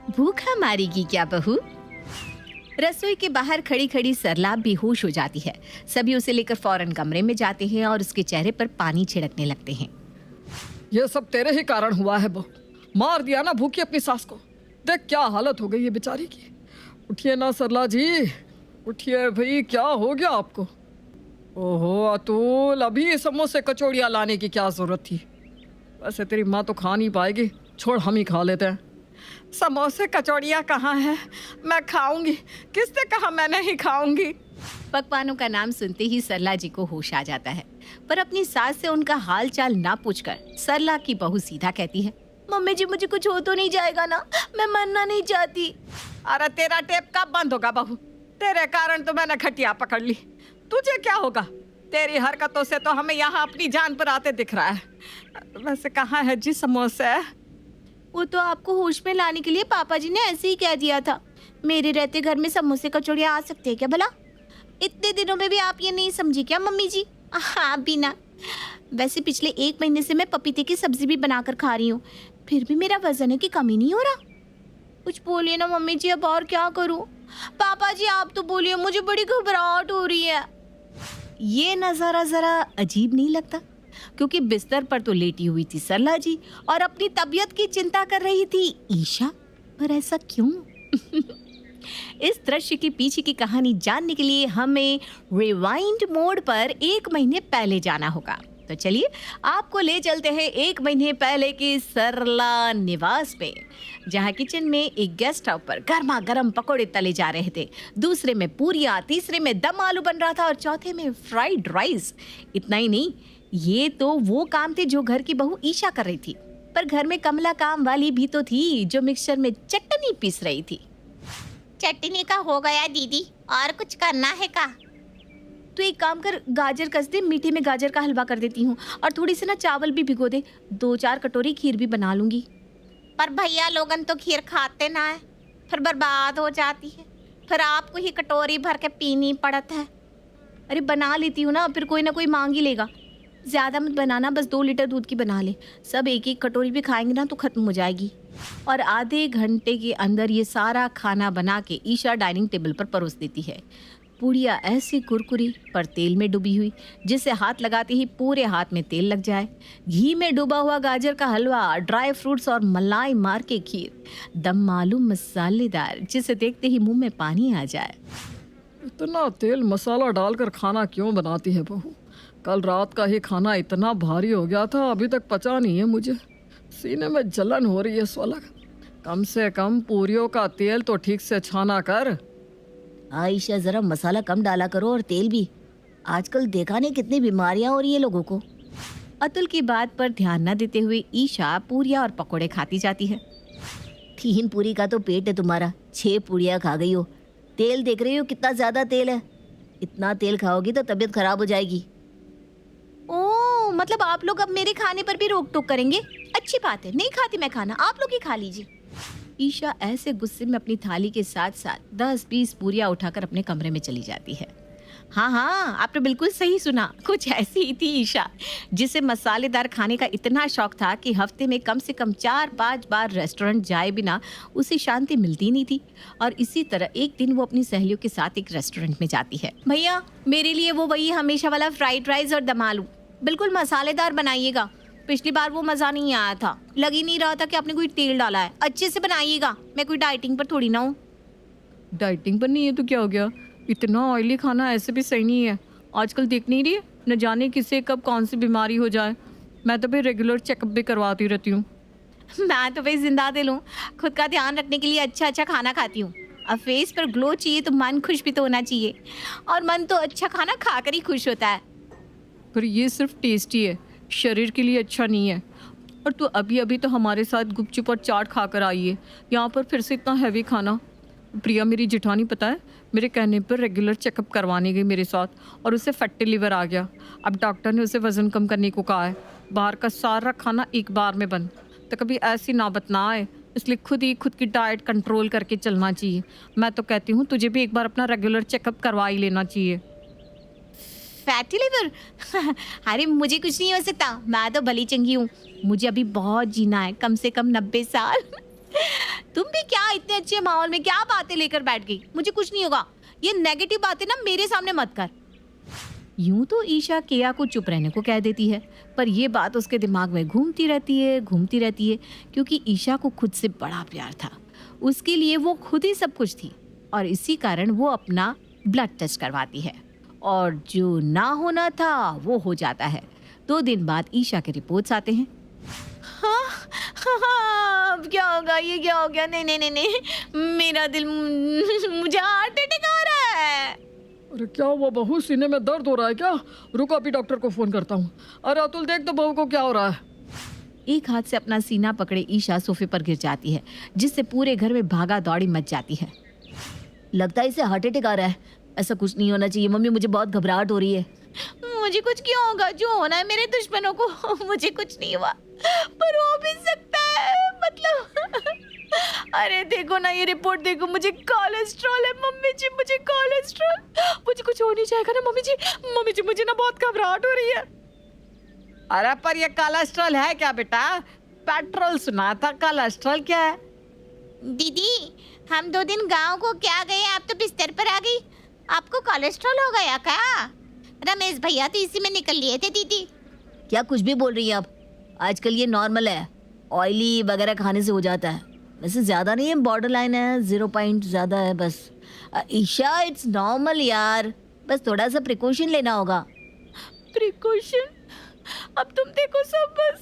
भूखा मारेगी क्या बहू? रसोई के बाहर खड़ी खड़ी सरला बेहोश हो जाती है। सभी उसे लेकर फौरन कमरे में जाते हैं और उसके चेहरे पर पानी छिड़कने लगते हैं। ये सब तेरे ही कारण हुआ है बहू। मार दिया ना भूखी अपनी सास को। देख क्या हालत हो गई है बेचारी की। उठिए ना सरला जी, उठिए भाई, क्या हो गया आपको? ओहो अतुल, अभी समोसे कचौड़ियाँ लाने की क्या जरूरत थी? वैसे तेरी माँ तो खा नहीं पाएगी, छोड़ हम ही खा लेते हैं। समोसे कचौड़ियाँ कहाँ हैं? मैं खाऊंगी। किसने कहा मैं नहीं खाऊंगी? पकवानों का नाम सुनते ही सरला जी को होश आ जाता है, पर अपनी सास से उनका हाल चाल ना पूछकर सरला की बहू सीधा कहती है, मम्मी जी मुझे कुछ हो तो नहीं जाएगा ना? मैं मरना नहीं चाहती। अरे तेरा टेप कब बंद होगा बहू? तेरे कारण तो मैंने खटिया पकड़ ली। तुझे क्या होगा? तेरी हरकतों से तो हमें यहाँ अपनी जान पर आते दिख रहा है। वैसे कहाँ है जी समोसे? वो तो आपको होश में लाने के लिए पापा जी ने ऐसे ही कह दिया था। मेरे रहते घर में समोसे कचौड़ियाँ आ सकते हैं क्या भला? इतने दिनों में भी आप ये नहीं समझी क्या मम्मी जी? हाँ बिना। वैसे पिछले 1 महीने से मैं पपीते की सब्जी भी बनाकर खा रही हूँ, फिर भी मेरा वजन की कमी नहीं हो रहा। कुछ बोलिए ना मम्मी जी, अब और क्या करूँ? पापा जी आप तो बोलिए, मुझे बड़ी घबराहट हो रही है। ये नज़ारा जरा अजीब नहीं लगता? क्योंकि बिस्तर पर तो लेटी हुई थी सरला जी और अपनी तबीयत की चिंता कर रही थी ईशा। पर ऐसा क्यों? इस दृश्य के पीछे की कहानी जानने के लिए हमें रिवाइंड मोड पर 1 महीने पहले जाना होगा। तो चलिए आपको ले चलते हैं 1 महीने पहले की सरला निवास में, जहाँ किचन में एक गेस्ट हाउस पर गर्मा गर्म पकोड़े तले जा रहे थे, दूसरे में पूरियाँ, तीसरे में दम आलू बन रहा था और चौथे में फ्राइड राइस। इतना ही नहीं, ये तो वो काम थे जो घर की बहू ईशा कर रही थी, पर घर में कमला काम वाली भी तो थी जो मिक्सचर में चटनी पीस रही थी। चटनी का हो गया दीदी, और कुछ करना है का? तो एक काम कर, गाजर कस दे, मीठे में गाजर का हलवा कर देती हूँ, और थोड़ी सी ना चावल भी भिगो दे, 2-4 कटोरी खीर भी बना लूंगी। पर भैया लोगन तो खीर खाते ना है, फिर बर्बाद हो जाती है, फिर आपको ही कटोरी भर के पीनी पड़त है। अरे बना लेती हूँ ना, फिर कोई ना कोई मांग ही लेगा। ज़्यादा मत बनाना, बस 2 लीटर दूध की बना ले। सब एक एक कटोरी भी खाएंगे ना तो ख़त्म हो जाएगी। और आधे घंटे के अंदर ये सारा खाना बना के ईशा डाइनिंग टेबल पर परोस देती है। पूड़ियाँ ऐसी कुरकुरी पर तेल में डूबी हुई, जिसे हाथ लगाते ही पूरे हाथ में तेल लग जाए। घी में डूबा हुआ गाजर का हलवा, ड्राई फ्रूट्स और मलाई मार के खीर, दम मालूम मसालेदार, जिसे देखते ही मुंह में पानी आ जाए। इतना तेल मसाला डालकर खाना क्यों बनाती है बहू? कल रात का ही खाना इतना भारी हो गया था, अभी तक पचा नहीं है मुझे। सीने में जलन हो रही है स्वलग। कम से कम पूरियों का तेल तो ठीक से छाना कर। आयशा जरा मसाला कम डाला करो और तेल भी। आजकल देखा नहीं कितनी बीमारियां हो रही है लोगों को। अतुल की बात पर ध्यान न देते हुए ईशा पूरियां और पकोड़े खाती जाती है। 3 पूरी का तो पेट है तुम्हारा, 6 पूरियां खा गई हो। तेल देख रही हो कितना ज्यादा तेल है? इतना तेल खाओगी तो तबीयत खराब हो जाएगी। ओह, मतलब आप लोग अब मेरे खाने पर भी रोक टोक करेंगे? अच्छी बात है, नहीं खाती मैं खाना, आप लोग ही खा लीजिए। ईशा ऐसे गुस्से में अपनी थाली के साथ साथ 10-20 पूरियां उठाकर अपने कमरे में चली जाती है। हाँ, आपने बिल्कुल सही सुना, कुछ ऐसी ही थी ईशा, जिसे मसालेदार खाने का इतना शौक था कि हफ्ते में कम से कम 4-5 बार रेस्टोरेंट जाए बिना उसे शांति मिलती नहीं थी। और इसी तरह एक दिन वो अपनी सहेलियों के साथ एक रेस्टोरेंट में जाती है। भैया मेरे लिए वो वही हमेशा वाला फ्राइड राइस और दम आलू, बिल्कुल मसालेदार बनाइएगा। पिछली बार वो मज़ा नहीं आया था, लग ही नहीं रहा था कि आपने कोई तेल डाला है। अच्छे से बनाइएगा, मैं कोई डाइटिंग पर थोड़ी ना हूँ। डाइटिंग पर नहीं है तो क्या हो गया? इतना ऑयली खाना ऐसे भी सही नहीं है। आजकल देख नहीं रही है, न जाने किसे कब कौन सी बीमारी हो जाए। मैं तो भाई रेगुलर चेकअप भी करवाती रहती हूँ। मैं तो भाई जिंदा दिल हूँ, खुद का ध्यान रखने के लिए अच्छा खाना खाती हूँ। अब फेस पर ग्लो चाहिए तो मन खुश भी तो होना चाहिए, और मन तो अच्छा खाना खाकर ही खुश होता है। पर ये सिर्फ टेस्टी है, शरीर के लिए अच्छा नहीं है। और तू अभी अभी तो हमारे साथ गुपचुप और चाट खाकर आई है, यहाँ पर फिर से इतना हैवी खाना। प्रिया मेरी जिठानी पता है, मेरे कहने पर रेगुलर चेकअप करवाने गई मेरे साथ, और उसे फैटी लिवर आ गया। अब डॉक्टर ने उसे वज़न कम करने को कहा है। बाहर का सारा खाना एक बार में बंद, तो कभी ऐसी नौबत ना आए, इसलिए खुद की डाइट कंट्रोल करके चलना चाहिए। मैं तो कहती हूँ तुझे भी एक बार अपना रेगुलर चेकअप करवा ही लेना चाहिए। Fatty liver? अरे मुझे कुछ नहीं हो सकता, मैं तो भली चंगी हूँ। मुझे अभी बहुत जीना है, कम से कम 90 साल। तुम भी क्या इतने अच्छे माहौल में क्या बातें लेकर बैठ गई? मुझे कुछ नहीं होगा। ये नेगेटिव बातें ना मेरे सामने मत कर। यूं तो ईशा केया को चुप रहने को कह देती है, पर ये बात उसके दिमाग में घूमती रहती है, क्योंकि ईशा को खुद से बड़ा प्यार था। उसके लिए वो खुद ही सब कुछ थी और इसी कारण वो अपना ब्लड टेस्ट करवाती है और जो ना होना था वो हो जाता है। 2 दिन बाद ईशा के रिपोर्ट्स आते हैं। हाँ, अब क्या होगा? ये क्या हो गया? नहीं, मेरा दिल, मुझे हार्ट अटैक आ रहा है। अरे क्या हुआ बहू, सीने में दर्द हो रहा है क्या? रुको अभी डॉक्टर को फोन करता हूँ। अरे अतुल देख तो बहू को क्या हो रहा है। एक हाथ से अपना सीना पकड़े ईशा सोफे पर गिर जाती है, जिससे पूरे घर में भागा दौड़ी मच जाती है। लगता है इसे हार्ट अटैक आ रहा है। ऐसा कुछ नहीं होना चाहिए मम्मी, मुझे बहुत घबराहट हो रही है। मुझे कुछ क्यों होगा? जो होना है मेरे दुश्मनों को। मुझे कुछ नहीं हुआ, पर हो भी सकता है, मतलब अरे देखो ना, ये रिपोर्ट देखो, मुझे कोलेस्ट्रॉल है मम्मी जी, मुझे कोलेस्ट्रॉल। मुझे कुछ हो नहीं जाएगा ना मम्मी जी, मुझे ना बहुत घबराहट हो रही है। अरे पर ये कोलेस्ट्रॉल है क्या बेटा? पेट्रोल सुना था, कोलेस्ट्रॉल क्या है? दीदी, हम 2 दिन गांव को क्या गए, आप तो बिस्तर पर आ गई। आपको कोलेस्ट्रॉल हो गया क्या? रमेश भैया तो इसी में निकल लिए थे दीदी। क्या कुछ भी बोल रही है आप? आजकल ये नॉर्मल है, ऑयली वगैरह खाने से हो जाता है। वैसे ज़्यादा नहीं है, बॉर्डर लाइन है, 0 पॉइंट ज़्यादा है बस। ईशा इट्स नॉर्मल यार, बस थोड़ा सा प्रिकॉशन लेना होगा। प्रिकॉशन? अब तुम देखो सब बस।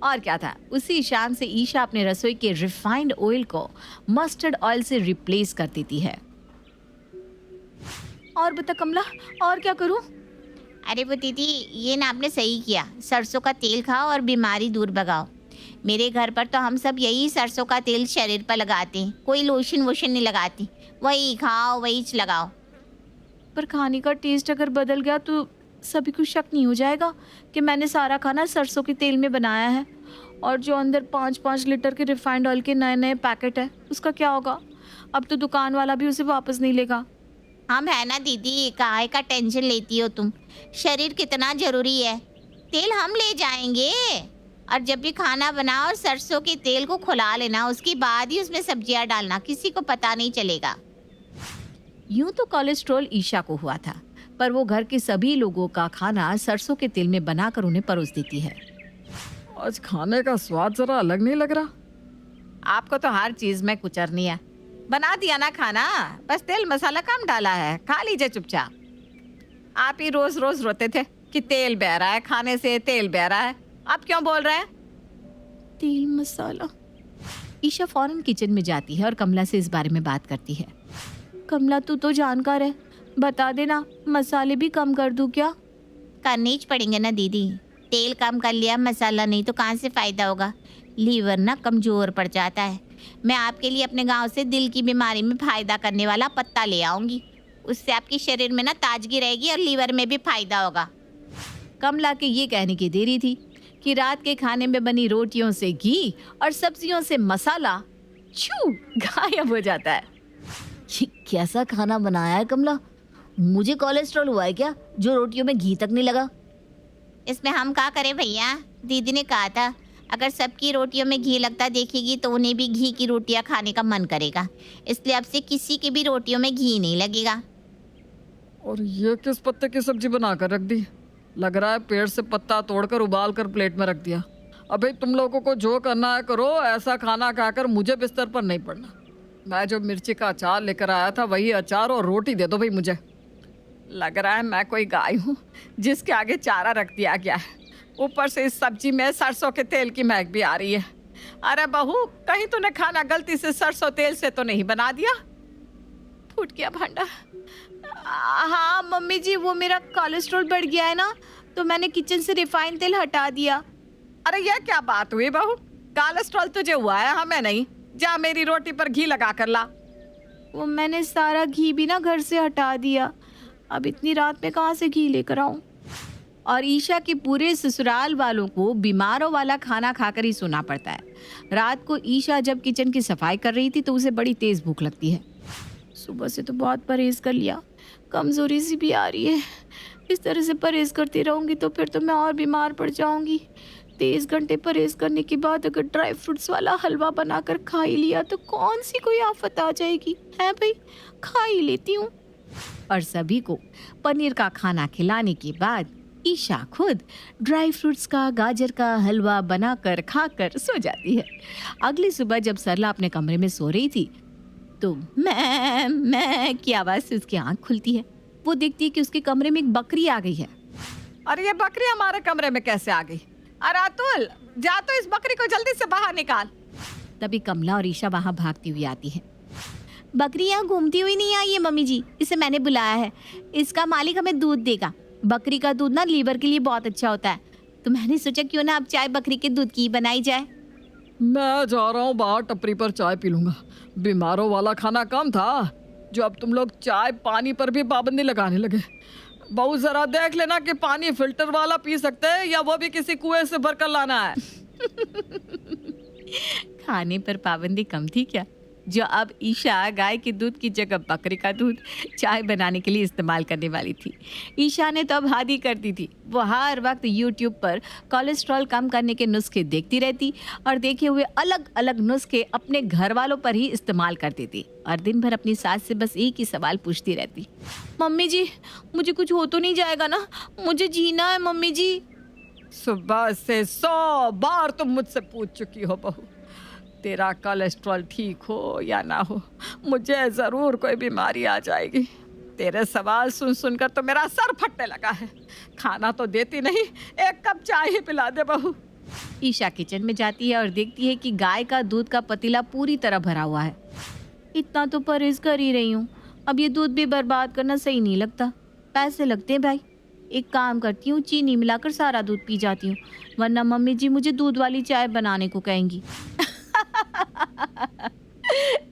और क्या था, उसी शान से ईशा अपने रसोई के रिफाइंड ऑयल को मस्टर्ड ऑयल से रिप्लेस कर देती है। और बता कमला, और क्या करूं? अरे वो दीदी, ये ना आपने सही किया, सरसों का तेल खाओ और बीमारी दूर भगाओ। मेरे घर पर तो हम सब यही सरसों का तेल शरीर पर लगाते हैं, कोई लोशन वोशन नहीं लगाती। वही खाओ, वही लगाओ। पर खाने का टेस्ट अगर बदल गया तो सभी को शक नहीं हो जाएगा कि मैंने सारा खाना सरसों के तेल में बनाया है? और जो अंदर 5-5 लीटर के रिफाइंड ऑयल के नए पैकेट है, उसका क्या होगा? अब तो दुकान वाला भी उसे वापस नहीं लेगा। हम है ना दीदी, काहे का टेंशन लेती हो तुम? शरीर कितना जरूरी है, तेल हम ले जाएंगे। और जब भी खाना बनाओ सरसों के तेल को खुला लेना, उसके बाद ही उसमें सब्जियां डालना, किसी को पता नहीं चलेगा। यूं तो कोलेस्ट्रॉल ईशा को हुआ था, पर वो घर के सभी लोगों का खाना सरसों के तेल में बनाकर उन्हें परोस देती है। आज खाने का स्वाद जरा अलग नहीं लग रहा। आपको तो हर चीज में कुचरनी है। बना दिया ना खाना, बस तेल मसाला कम डाला है, खा लीजिए चुपचाप। आप ही रोज रोज रोते थे कि तेल बह रहा है, खाने से तेल बह रहा है। आप क्यों बोल रहे हैं? तेल मसाला। ईशा फौरन किचन में जाती है और कमला से इस बारे में बात करती है। कमला तू तो जानकार है, बता देना मसाले भी कम कर दूं क्या? करने ही पड़ेंगे ना दीदी, तेल कम कर लिया, मसाला नहीं तो कहाँ से फायदा होगा? लीवर ना कमजोर पड़ जाता है। मैं आपके लिए अपने गांव से दिल की बीमारी में फायदा करने वाला पत्ता ले आऊंगी, उससे आपके शरीर में ना ताजगी रहेगी और लीवर में भी फायदा होगा। कमला के ये कहने की देरी थी कि रात के खाने में बनी रोटियों से घी और सब्जियों से मसाला छू गायब हो जाता है। ये कैसा खाना बनाया है कमला? मुझे कोलेस्ट्रॉल हुआ है क्या, जो रोटियों में घी तक नहीं लगा? इसमें हम क्या करें भैया? दीदी ने कहा था अगर सबकी रोटियों में घी लगता देखेगी तो उन्हें भी घी की रोटियां खाने का मन करेगा, इसलिए अब से किसी की भी रोटियों में घी नहीं लगेगा। और ये किस पत्ते की सब्जी बना कर रख दी? लग रहा है पेड़ से पत्ता तोड़कर उबाल कर प्लेट में रख दिया। अबे तुम लोगों को जो करना है करो, ऐसा खाना खाकर मुझे बिस्तर पर नहीं पड़ना। मैं जो मिर्ची का अचार लेकर आया था वही अचार और रोटी दे दो भाई मुझे। लग रहा है मैं कोई गाय हूँ जिसके आगे चारा रख दिया गया है। ऊपर से इस सब्जी में सरसों के तेल की महक भी आ रही है। अरे बहू, कहीं तूने खाना गलती से सरसों तेल से तो नहीं बना दिया? फूट गया भांडा। हाँ मम्मी जी, वो मेरा कोलेस्ट्रॉल बढ़ गया है ना, तो मैंने किचन से रिफाइंड तेल हटा दिया। अरे यह क्या बात हुई बहू? कोलेस्ट्रॉल तुझे हुआ है, हमें नहीं। जा मेरी रोटी पर घी लगा कर ला। वो मैंने सारा घी भी ना घर से हटा दिया, अब इतनी रात में कहाँ से घी लेकर आऊं? और ईशा के पूरे ससुराल वालों को बीमारों वाला खाना खाकर ही सोना पड़ता है। रात को ईशा जब किचन की सफाई कर रही थी तो उसे बड़ी तेज भूख लगती है। सुबह से तो बहुत परहेज कर लिया, कमजोरी सी भी आ रही है। इस तरह से परहेज करती रहूंगी तो फिर तो मैं और बीमार पड़ जाऊंगी। 23 घंटे परहेज करने के बाद अगर ड्राई फ्रूट्स वाला हलवा बनाकर खा ही लिया तो कौन सी कोई आफत आ जाएगी, है भाई, खा ही लेती हूँ। और सभी को पनीर का खाना खिलाने के बाद ईशा खुद ड्राई फ्रूट्स का गाजर का हलवा बनाकर खाकर सो जाती है। अगली सुबह जब सरला अपने कमरे में सो रही थी तो मैं की आवाज से उसकी आंख खुलती है। वो देखती है कि उसके कमरे में एक बकरी आ गई है। अरे ये बकरी हमारे कमरे में कैसे आ गई? अरे अतुल, जा तो इस बकरी को जल्दी से बाहर निकाल। तभी कमला और ईशा वहां भागती हुई आती है। बकरी यहाँ घूमती हुई नहीं आई है मम्मी जी, इसे मैंने बुलाया है। इसका मालिक हमें दूध देगा। बकरी का दूध ना लीवर के लिए बहुत अच्छा होता है, तो मैंने सोचा क्यों ना अब चाय बकरी के दूध की बनाई जाए। मैं जा रहा हूँ बाहर, टपरी पर चाय पी लूंगा। बीमारों वाला खाना कम था जो अब तुम लोग चाय पानी पर भी पाबंदी लगाने लगे। बहू जरा देख लेना कि पानी फिल्टर वाला पी सकते हैं या वो भी किसी कुएं से भरकर लाना है। खाने पर पाबंदी कम थी क्या, जो अब ईशा गाय के दूध की जगह बकरी का दूध चाय बनाने के लिए इस्तेमाल करने वाली थी। ईशा ने तो अब हद ही कर दी थी। वो हर वक्त यूट्यूब पर कोलेस्ट्रॉल कम करने के नुस्खे देखती रहती और देखे हुए अलग अलग नुस्खे अपने घर वालों पर ही इस्तेमाल करती थी और दिन भर अपनी सास से बस एक ही सवाल पूछती रहती। मम्मी जी, मुझे कुछ हो तो नहीं जाएगा ना? मुझे जीना है मम्मी जी। सुबह से 100 बार तुम मुझसे पूछ चुकी हो बहू, तेरा कोलेस्ट्रॉल ठीक हो या ना हो, मुझे ज़रूर कोई बीमारी आ जाएगी। तेरे सवाल सुन सुनकर तो मेरा सर फटने लगा है। खाना तो देती नहीं, एक कप चाय ही पिला दे बहू। ईशा किचन में जाती है और देखती है कि गाय का दूध का पतीला पूरी तरह भरा हुआ है। इतना तो परहेज कर ही रही हूँ, अब ये दूध भी बर्बाद करना सही नहीं लगता। पैसे लगते हैं भाई। एक काम करती हूँ, चीनी मिलाकर सारा दूध पी जाती हूँ, वरना मम्मी जी मुझे दूध वाली चाय बनाने को कहेंगी।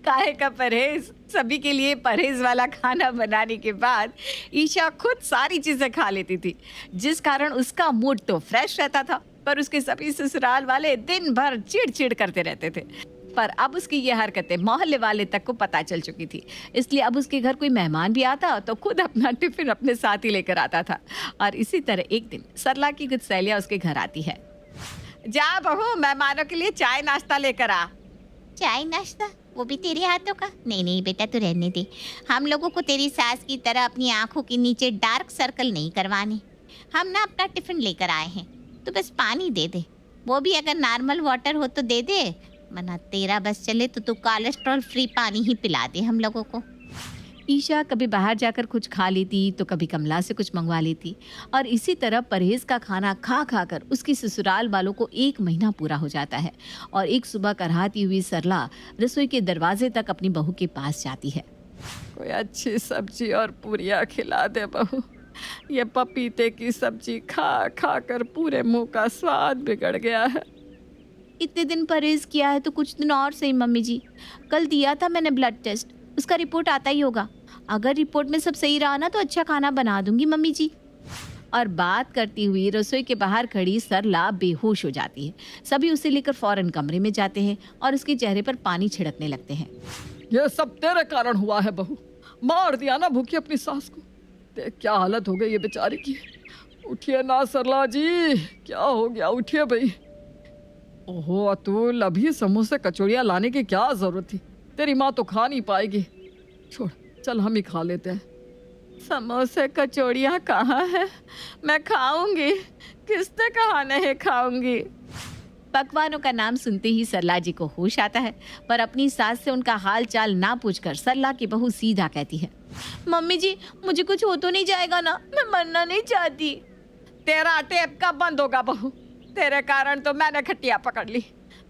काहे का परहेज? सभी के लिए परहेज वाला खाना बनाने के बाद ईशा खुद सारी चीजें खा लेती थी, जिस कारण उसका मूड तो फ्रेश रहता था, पर उसके सभी ससुराल वाले दिन भर चिड़चिड़ करते रहते थे। पर अब उसकी ये हरकतें मोहल्ले वाले तक को पता चल चुकी थी, इसलिए अब उसके घर कोई मेहमान भी आता तो खुद अपना टिफिन अपने साथ ही लेकर आता था। और इसी तरह एक दिन सरला की कुछ सहेलियां उसके घर आती है। जा बहू, मेहमानों के लिए चाय नाश्ता लेकर आ। चाय नाश्ता, वो भी तेरे हाथों का? नहीं नहीं बेटा, तू रहने दे। हम लोगों को तेरी सास की तरह अपनी आंखों के नीचे डार्क सर्कल नहीं करवाने। हम ना अपना टिफिन लेकर आए हैं, तो बस पानी दे दे, वो भी अगर नॉर्मल वाटर हो तो दे दे, वरना तेरा बस चले तो तू कोलेस्ट्रॉल फ्री पानी ही पिला दे हम लोगों को। ईशा कभी बाहर जाकर कुछ खा लेती तो कभी कमला से कुछ मंगवा लेती और इसी तरह परहेज का खाना खा खा कर उसकी ससुराल वालों को 1 महीना पूरा हो जाता है। और एक सुबह करहाती हुई सरला रसोई के दरवाजे तक अपनी बहू के पास जाती है। कोई अच्छी सब्जी और पूरियाँ खिला दे बहू। ये पपीते की सब्जी खा खा कर पूरे मुंह का स्वाद बिगड़ गया है। इतने दिन परहेज किया है तो कुछ दिन और सही मम्मी जी। कल दिया था मैंने ब्लड टेस्ट, उसका रिपोर्ट आता ही होगा। अगर रिपोर्ट में सब सही रहा ना तो अच्छा खाना बना दूंगी मम्मी जी। और बात करती हुई रसोई के बाहर खड़ी सरला बेहोश हो जाती है। सभी उसे लेकर फौरन कमरे में जाते हैं और उसके चेहरे पर पानी छिड़कने लगते हैं। ये सब तेरे कारण हुआ है बहू। मार दिया ना भूखी अपनी सास को। देख क्या हालत हो गई ये बेचारी की। उठिए ना सरला जी, क्या हो गया? उठिए भाई। ओहो अतुल, अभी समोसे कचौड़ियाँ लाने की क्या जरूरत थी? तेरी माँ तो खा नहीं पाएगी। छोड़, चल हम ही खा लेते हैं। समोसे कचौड़ियाँ कहाँ है? मैं खाऊंगी, किसने कहा नहीं खाऊंगी। पकवानों का नाम सुनते ही सरला जी को होश आता है, पर अपनी सास से उनका हाल चाल ना पूछकर सरला की बहू सीधा कहती है, मम्मी जी मुझे कुछ हो तो नहीं जाएगा ना? मैं मरना नहीं चाहती। तेरा टेप कब बंद होगा बहू? तेरे कारण तो मैंने खटिया पकड़ ली।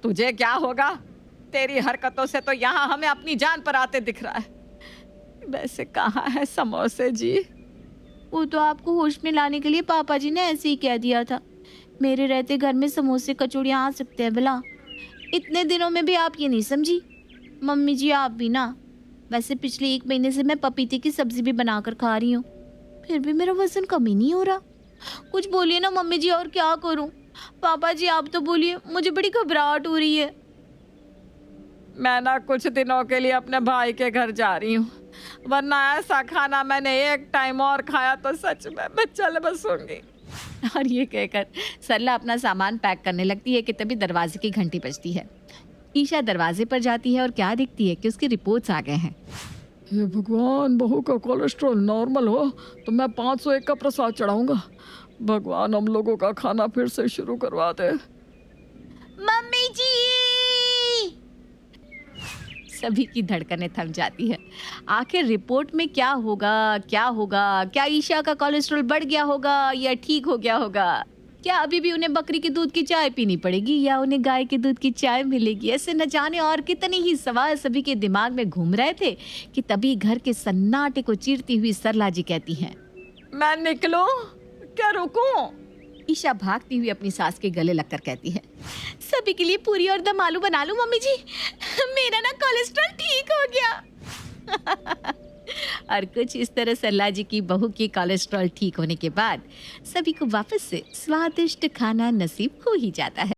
तुझे क्या होगा? तेरी हरकतों से तो यहाँ हमें अपनी जान पर आते दिख रहा है। वैसे कहाँ है समोसे जी? वो तो आपको होश में लाने के लिए पापा जी ने ऐसे ही कह दिया था। मेरे रहते घर में समोसे कचौड़ियाँ आ सकते हैं भला? इतने दिनों में भी आप ये नहीं समझी? मम्मी जी आप भी ना। वैसे पिछले 1 महीने से मैं पपीते की सब्जी भी बनाकर खा रही हूँ, फिर भी मेरा वजन कम ही नहीं हो रहा। कुछ बोलिए ना मम्मी जी, और क्या करूँ? पापा जी आप तो बोलिए, मुझे बड़ी घबराहट हो रही है। मैं ना कुछ दिनों के लिए अपने भाई के घर जा रही हूँ, वरना ऐसा खाना मैंने एक टाइम और खाया तो सच में मैं चल बसूंगी। और ये कहकर सरला अपना सामान पैक करने लगती है कि तभी दरवाजे की घंटी बजती है। ईशा दरवाजे पर जाती है और क्या देखती है कि उसकी रिपोर्ट्स आ गए हैं। हे भगवान, बहू का कोलेस्ट्रॉल नॉर्मल हो तो मैं 501 का प्रसाद चढ़ाऊंगा। भगवान हम लोगों का खाना फिर से शुरू करवा दे। मम्मी जी। सभी की धड़कनें थम जाती है। आखिर रिपोर्ट में क्या होगा, क्या होगा? क्या ईशा का कोलेस्ट्रॉल बढ़ गया होगा या ठीक हो गया होगा? क्या अभी भी उन्हें बकरी के दूध की चाय पीनी पड़ेगी या उन्हें गाय के दूध की चाय मिलेगी? ऐसे न जाने और कितने ही सवाल सभी के दिमाग में घूम रहे थे कि तभी घर के सन्नाटे को चीरती हुई सरला जी कहती हैं, मैं निकलूं क्या रुकूं? ईशा भागती हुई अपनी सास के गले लगकर कहती है, सभी के लिए पूरी और दम आलू बना लूं मम्मी जी। मेरा ना कोलेस्ट्रॉल ठीक हो गया। और कुछ इस तरह सरला जी की बहू की कोलेस्ट्रॉल ठीक होने के बाद सभी को वापस से स्वादिष्ट खाना नसीब हो ही जाता है।